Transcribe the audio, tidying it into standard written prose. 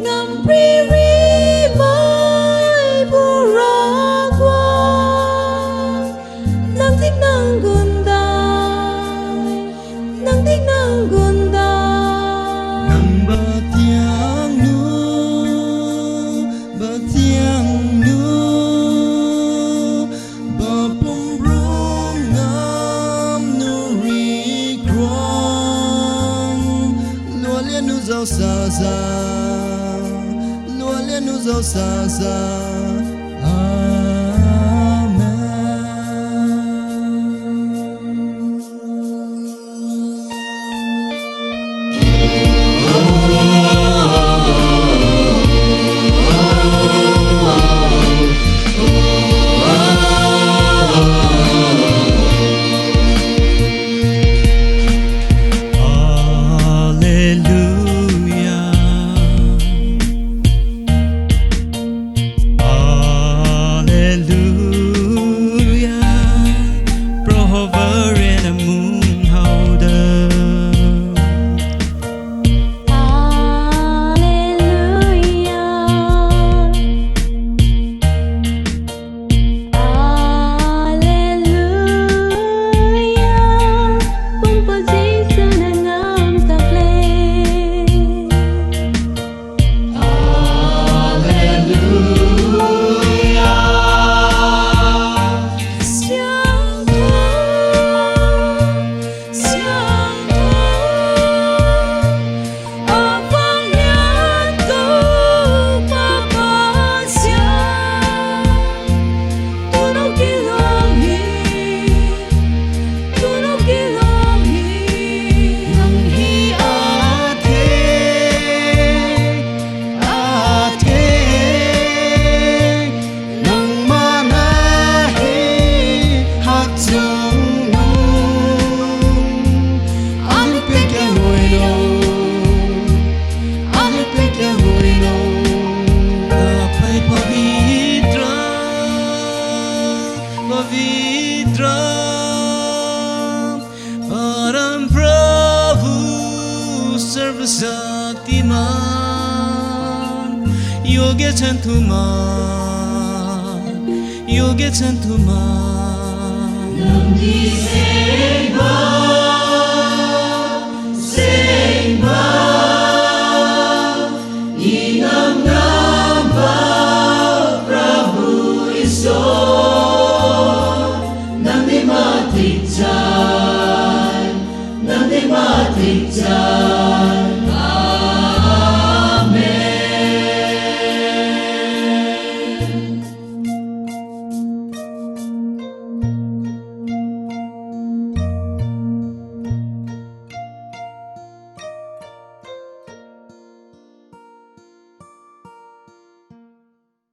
ngầm pri ri mai bu ra qua nang thích nang gunda nang ba tiang nu ba pum rung ngam nu ri krong lúa liên nu dâu sa sa lúa liên nu dâu sa sa. Pavitra Param Prabhu Sarvasaktiman Yoga Chantuman Nandi Sengba Inam Namba Prabhu Isor Nandi Matik Chan